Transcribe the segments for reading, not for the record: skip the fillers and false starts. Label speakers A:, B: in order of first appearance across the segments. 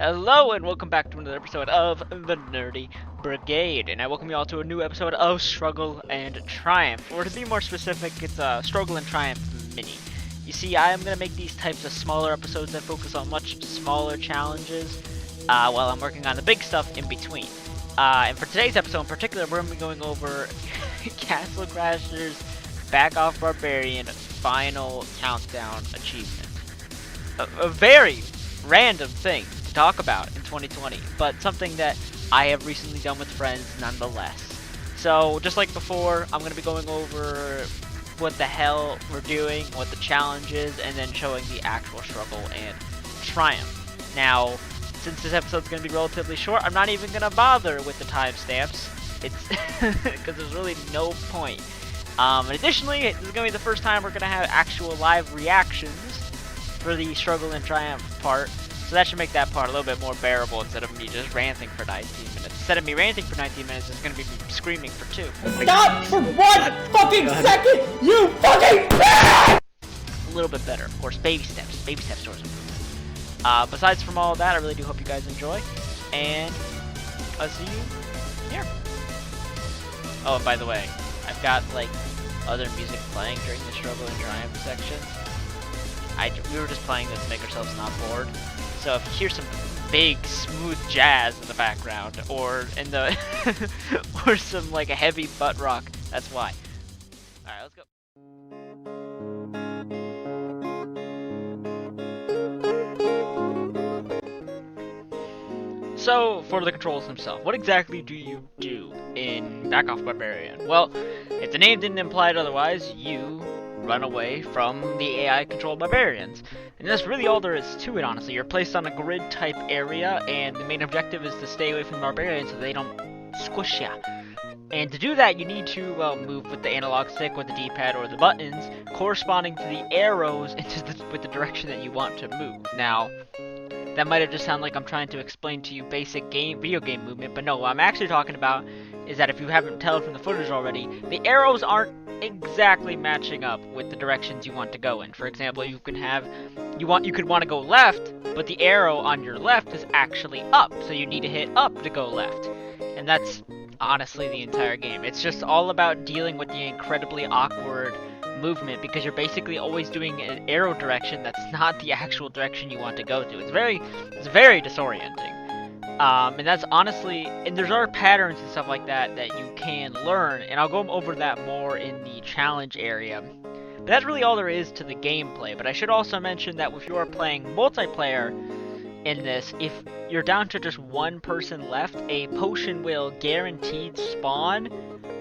A: Hello and welcome back to another episode of the Nerdy Brigade, and I welcome you all to a new episode of Struggle and Triumph, or to be more specific, it's a Struggle and Triumph mini. You see, I am going to make these types of smaller episodes that focus on much smaller challenges, while I'm working on the big stuff in between. And for today's episode in particular, we're going to be going over Castle Crashers Back Off Barbarian Final Countdown Achievement. A very random thing to talk about in 2020, but something that I have recently done with friends nonetheless. So just like before, I'm going to be going over what the hell we're doing, what the challenge is, and then showing the actual struggle and triumph. Now, since this episode's going to be relatively short, I'm not even going to bother with the timestamps. It's because there's really no point. And additionally, this is going to be the first time we're going to have actual live reactions for the struggle and triumph part. So that should make that part a little bit more bearable instead of me just ranting for 19 minutes. Instead of me ranting for 19 minutes, it's going to be me screaming for 2.
B: Stop for 1 fucking second, you fucking bitch!
A: A little bit better, of course. Baby steps towards improvement. Besides from all of that, I really do hope you guys enjoy, and I'll see you here. Oh, and by the way, I've got like other music playing during the struggle and triumph section. We were just playing this to make ourselves not bored. So if you hear some big, smooth jazz in the background, or in the, or some like a heavy butt rock, that's why. All right, let's go. So for the controls themselves, what exactly do you do in Back Off Barbarian? Well, if the name didn't imply it otherwise, you run away from the AI-controlled barbarians. And that's really all there is to it, honestly. You're placed on a grid-type area, and the main objective is to stay away from the barbarians so they don't squish ya. And to do that, you need to, well, move with the analog stick, with the D-pad, or the buttons, corresponding to the arrows with the direction that you want to move. Now, that might have just sounded like I'm trying to explain to you basic video game movement, but no, what I'm actually talking about is that if you haven't told from the footage already, the arrows aren't exactly matching up with the directions you want to go in. For example, you could want to go left, but the arrow on your left is actually up, so you need to hit up to go left. And that's honestly the entire game. It's just all about dealing with the incredibly awkward movement, because you're basically always doing an arrow direction that's not the actual direction you want to go to. It's very disorienting. And that's honestly, and there are patterns and stuff like that that you can learn, and I'll go over that more in the challenge area. But that's really all there is to the gameplay. But I should also mention that if you are playing multiplayer in this, if you're down to just one person left, a potion will guaranteed spawn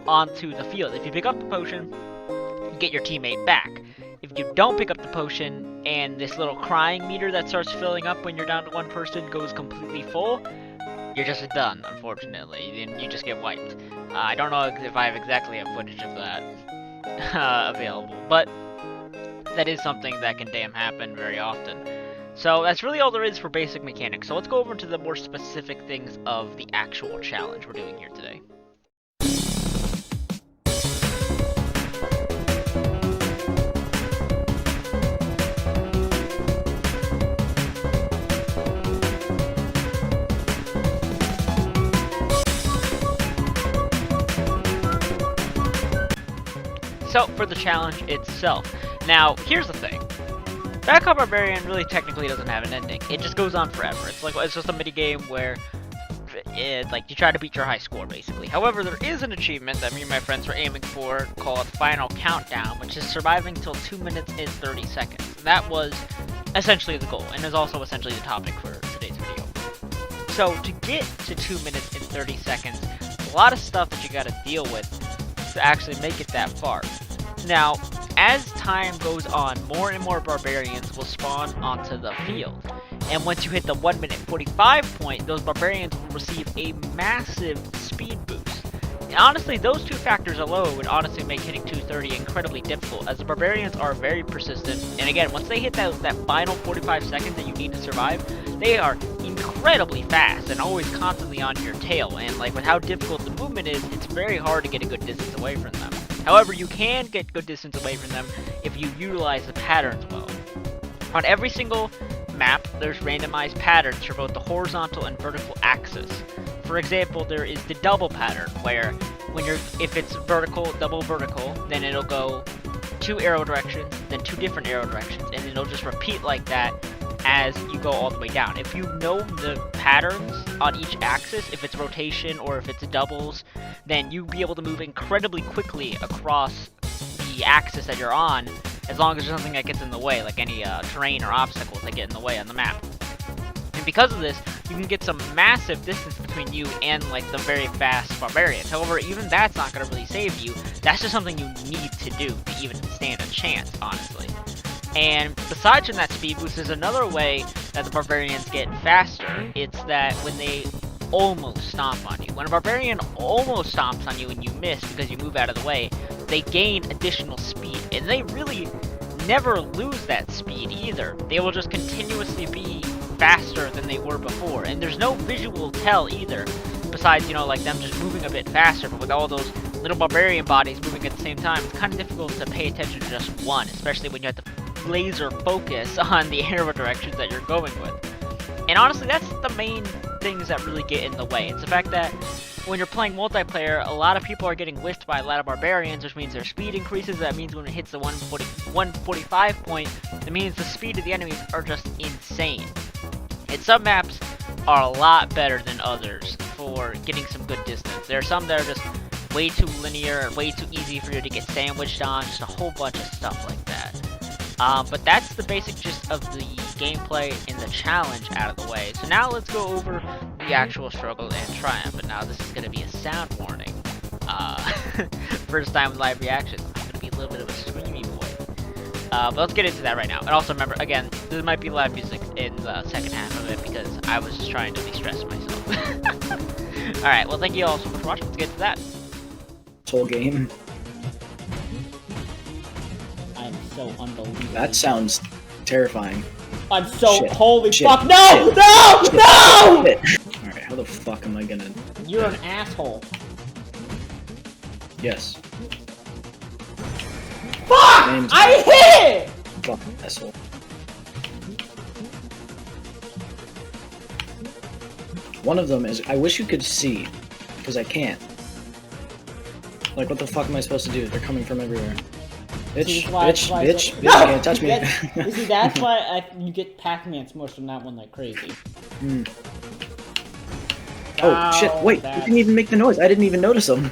A: onto the field. If you pick up the potion, you get your teammate back. If you don't pick up the potion, and this little crying meter that starts filling up when you're down to one person goes completely full, you're just done, unfortunately. You just get wiped. I don't know if I exactly have footage of that available, but that is something that can damn happen very often. So that's really all there is for basic mechanics. So let's go over to the more specific things of the actual challenge we're doing here today. So, for the challenge itself. Now, here's the thing. Back Off Barbarian really technically doesn't have an ending. It just goes on forever. It's just a minigame where you try to beat your high score, basically. However, there is an achievement that me and my friends were aiming for called Final Countdown, which is surviving till 2 minutes and 30 seconds. That was essentially the goal, and is also essentially the topic for today's video. So, to get to 2 minutes and 30 seconds, a lot of stuff that you gotta deal with to actually make it that far. Now, as time goes on, more and more barbarians will spawn onto the field. And once you hit the 1 minute 45 point, those barbarians will receive a massive speed boost. And honestly, those two factors alone would honestly make hitting 230 incredibly difficult, as the barbarians are very persistent. And again, once they hit that final 45 seconds that you need to survive, they are incredibly fast and always constantly on your tail. And like with how difficult the movement is, it's very hard to get a good distance away from them. However, you can get good distance away from them if you utilize the patterns well. On every single map, there's randomized patterns for both the horizontal and vertical axis. For example, there is the double pattern, where if it's vertical, double vertical, then it'll go 2 arrow directions, then 2 different arrow directions, and it'll just repeat like that as you go all the way down. If you know the patterns on each axis, if it's rotation or if it's doubles, then you'll be able to move incredibly quickly across the axis that you're on, as long as there's nothing that gets in the way, like any terrain or obstacles that get in the way on the map. And because of this, you can get some massive distance between you and like the very fast barbarians. However, even that's not going to really save you. That's just something you need to do to even stand a chance, honestly. And besides from that speed boost, there's another way that the barbarians get faster. It's that when they almost stomp on you. When a barbarian almost stomps on you and you miss because you move out of the way, they gain additional speed. And they really never lose that speed either. They will just continuously be faster than they were before. And there's no visual tell either, besides, you know, like them just moving a bit faster. But with all those little barbarian bodies moving at the same time, it's kind of difficult to pay attention to just one, especially when you have to laser focus on the arrow directions that you're going with. And honestly, that's the main things that really get in the way. It's the fact that when you're playing multiplayer, a lot of people are getting whiffed by a lot of barbarians, which means their speed increases. That means when it hits the 145 point, that means the speed of the enemies are just insane. And some maps are a lot better than others for getting some good distance. There are some that are just way too linear, way too easy for you to get sandwiched on, just a whole bunch of stuff like that. But that's the basic gist of the gameplay and the challenge out of the way. So now let's go over the actual struggle and triumph. And now this is going to be a sound warning. First time live reaction. I'm going to be a little bit of a screamy boy. But let's get into that right now. And also remember, again, there might be live music in the second half of it because I was just trying to de-stress myself. Alright, well thank you all so much for watching. Let's get to that.
B: Whole game. I'm so unbelievable. That sounds terrifying. I'm so shit. Holy shit. Fuck! No! Shit. No! Shit. No! Shit. Alright, how the fuck am I gonna... You're an asshole. Yes. Fuck! I hit it! Fuck, asshole. One of them is... I wish you could see, because I can't. Like, what the fuck am I supposed to do? They're coming from everywhere. Bitch, bitch, no! Can't touch me. You see, that's why you get Pac-Man smushed from that one like crazy. Mm. Oh, shit, wait, you didn't even make the noise. I didn't even notice them.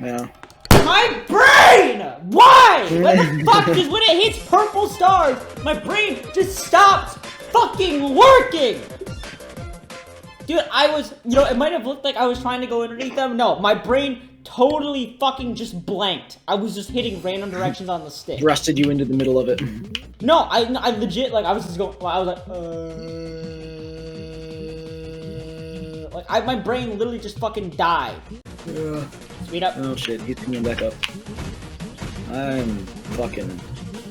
B: Yeah. My brain! Why? What the fuck? Because when it hits purple stars, my brain just stops fucking working! Dude, I was, you know, it might have looked like I was trying to go underneath them. No, my brain totally fucking just blanked. I was just hitting random directions on the stick. Thrusted you into the middle of it. No, I legit, like, I was just going, I was like, my brain literally just fucking died. Speed up. Oh shit, he's coming back up. I'm fucking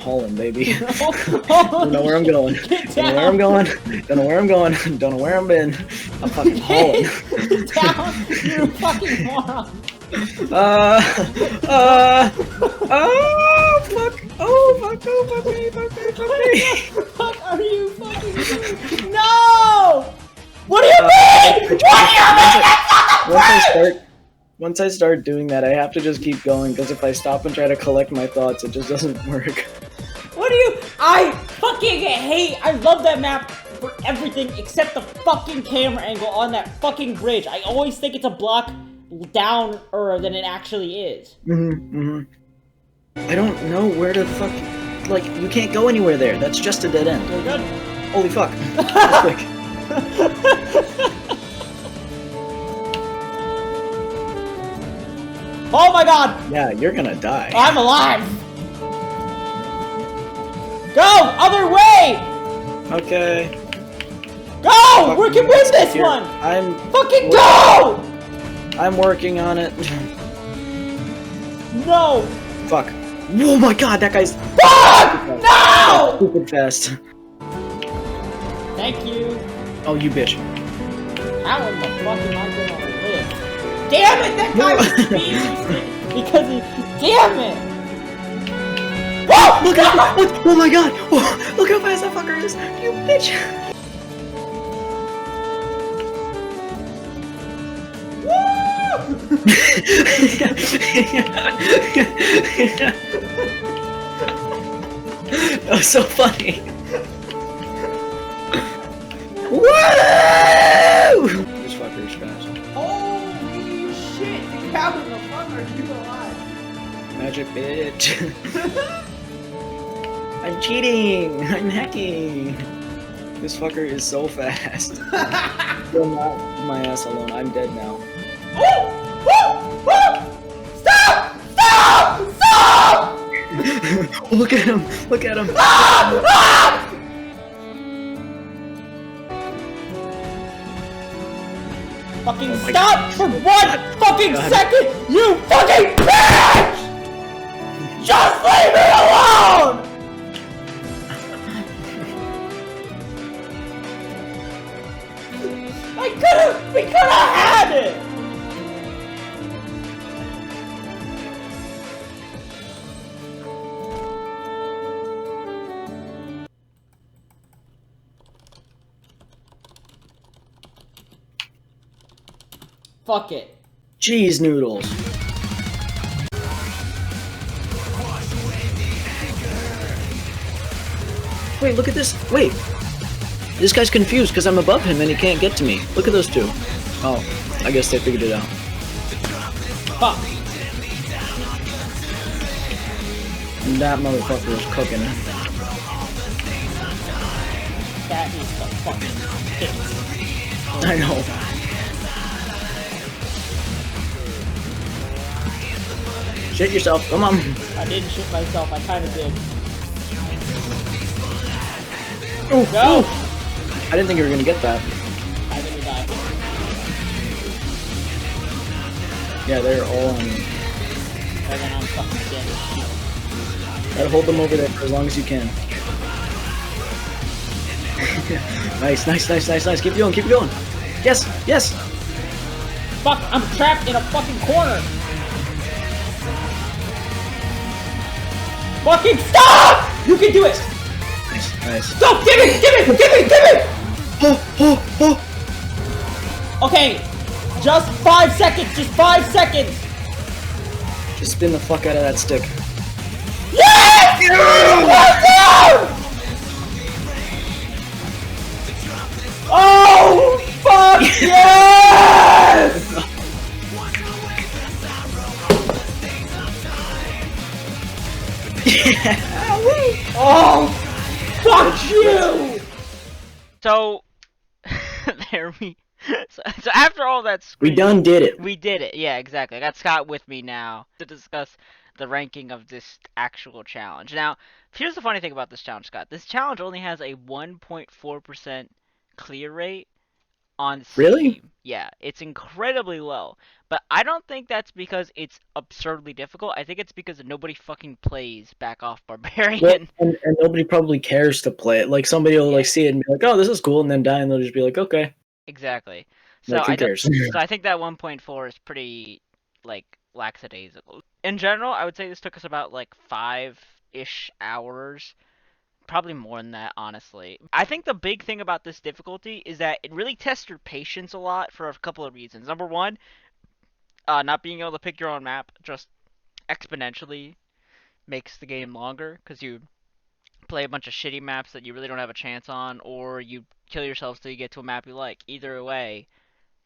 B: hauling, baby. Don't know where I'm going. Don't know where I'm going. Don't know where I'm going. Don't know where I'm been. I'm fucking hauling. Get down, you fucking moron. Oh, fuck. Oh, fuck. Oh, fuck me. Fuck me. Fuck me. What the fuck are you fucking doing? No! What do you mean? What do you mean? Once I start doing that, I have to just keep going, because if I stop and try to collect my thoughts, it just doesn't work. What do you... I fucking hate... I love that map for everything except the fucking camera angle on that fucking bridge. I always think it's a block downer than it actually is. I don't know where to fuck... Like, you can't go anywhere there. That's just a dead end. You're good. Holy fuck. That's quick. Oh my god! Yeah, you're gonna die. I'm alive! Go! Other way! Okay. Go! We can win this one! I'm... Fucking go! I'm working on it. No! Fuck. Oh my god, that guy's... Fuck! No! Stupid fast. Thank you. Oh, you bitch. How in the fuck am I gonna live? Damn it! That guy was speed because he... Damn it! Oh, look at him! Look, oh my god! Oh, look how fast that fucker is! You bitch! That was so funny. Woo! This fucker is fast.
C: Holy shit! How the fuck are you alive?
B: Magic bitch. I'm cheating! I'm hacking! This fucker is so fast. You'll not leave my ass alone. I'm dead now.
C: Stop! Stop! Stop!
B: Look at him! Look at him!
C: Fucking stop for 1 fucking second! You fucking bitch! Just leave me alone! We could've had it! Fuck it.
B: Cheese noodles. Wait, look at this. Wait. This guy's confused because I'm above him and he can't get to me. Look at those two. Oh, I guess they figured it out.
C: Fuck.
B: That motherfucker is cooking.
C: That is the fucking shit.
B: I know. Shit yourself. Come on.
C: I didn't shit myself. I kinda did.
B: Ooh,
C: Go!
B: ooh. I didn't think you were gonna get that.
C: I didn't die.
B: Yeah, they're all on me.
C: And then I'm fucking dead as shit.
B: Gotta hold them over there for as long as you can. Nice, nice, nice, nice, nice. Keep going, keep going. Yes, yes.
C: Fuck, I'm trapped in a fucking corner. Fucking stop! You can do it!
B: Nice, nice.
C: Stop! Give me! Give me! Give me! Give me!
B: Oh, oh, oh.
C: Okay, just 5 seconds. Just 5 seconds.
B: Just spin the fuck out of that stick.
C: Yes! Oh, fuck yes! Oh, fuck you!
A: So, there so after all that
B: We
A: screaming,
B: done did it.
A: we did it. Yeah, exactly. I got Scott with me now to discuss the ranking of this actual challenge. Now, here's the funny thing about this challenge, Scott. This challenge only has a 1.4% clear rate on Steam.
B: Really?
A: Yeah, it's incredibly low. But I don't think that's because it's absurdly difficult. I think it's because nobody fucking plays Back Off Barbarian.
B: Well, and nobody probably cares to play it. Like, somebody will like see it and be like, oh, this is cool, and then die, and they'll just be like, okay.
A: Exactly. So
B: Like, who cares?
A: so I think that 1.4 is pretty, like, lackadaisical. In general, I would say this took us about, like, 5-ish hours. Probably more than that, honestly. I think the big thing about this difficulty is that it really tests your patience a lot for a couple of reasons. Number one, not being able to pick your own map just exponentially makes the game longer, because you play a bunch of shitty maps that you really don't have a chance on, or you kill yourself till you get to a map you like. Either way,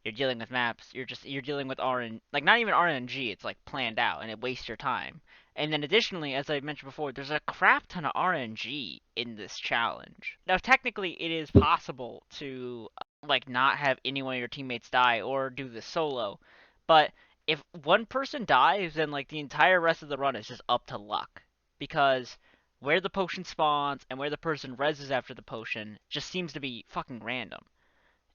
A: you're dealing with maps. You're dealing with like not even RNG. It's like planned out, and it wastes your time. And then additionally, as I mentioned before, there's a crap ton of RNG in this challenge. Now, technically, it is possible to like not have any one of your teammates die or do this solo, but if one person dies, then like the entire rest of the run is just up to luck, because where the potion spawns and where the person reses after the potion just seems to be fucking random.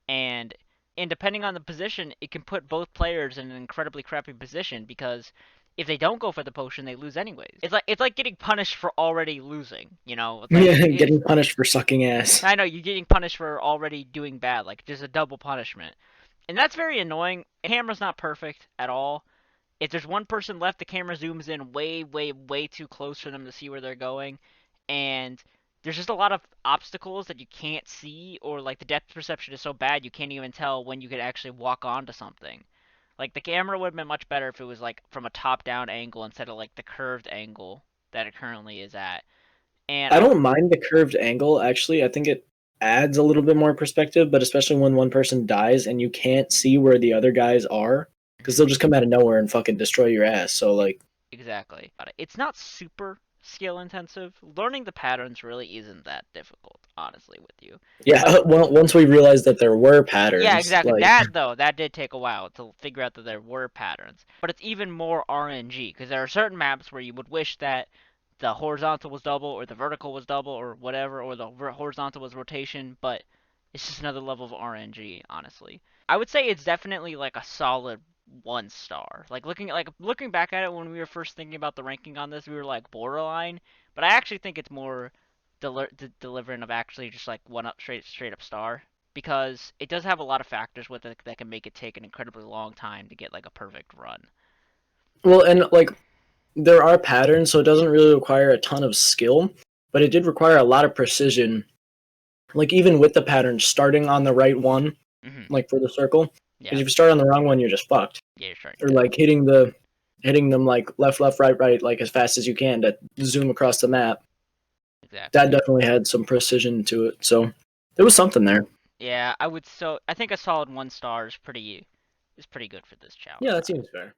A: And depending on the position, it can put both players in an incredibly crappy position, because if they don't go for the potion, they lose anyways. It's like getting punished for already losing, you know? Like,
B: Yeah, getting punished for sucking ass.
A: I know, you're getting punished for already doing bad, like just a double punishment. And that's very annoying. Hammer's not perfect at all. if there's one person left, the camera zooms in way, way, way too close for them to see where they're going, and there's just a lot of obstacles that you can't see, or like the depth perception is so bad you can't even tell when you could actually walk onto something. Like the camera would have been much better if it was like from a top-down angle instead of like the curved angle that it currently is at. And
B: I don't mind the curved angle, actually. I think it adds a little bit more perspective, but especially when one person dies and you can't see where the other guys are, because they'll just come out of nowhere and fucking destroy your ass. So, like,
A: exactly. It's not super skill intensive. Learning the patterns really isn't that difficult, honestly, with you.
B: yeah,
A: But
B: well, once we realized that there were
A: yeah,
B: patterns,
A: exactly.
B: like,
A: That though, that did take a while to figure out that there were patterns. But it's even more RNG because there are certain maps where you would wish that the horizontal was double or the vertical was double or whatever, or the horizontal was rotation, but it's just another level of RNG, honestly. I would say it's definitely like a solid 1 star. Looking back at it when we were first thinking about the ranking on this, we were like borderline, but I actually think it's more delivering of actually just like one up straight up star because it does have a lot of factors with it that can make it take an incredibly long time to get like a perfect run.
B: well, and like, there are patterns, so it doesn't really require a ton of skill, but it did require a lot of precision. Like, even with the pattern, starting on the right one,
A: Mm-hmm.
B: like for the circle, because
A: Yeah.
B: if you start on the wrong one, you're just fucked.
A: Yeah, you're starting
B: Or
A: dead.
B: like hitting them like left, left, right, right, like as fast as you can to zoom across the map. That
A: Exactly.
B: definitely had some precision to it. So there was something there.
A: Yeah, I think a solid 1 star is pretty good for this
B: Yeah,
A: challenge.
B: that seems fair.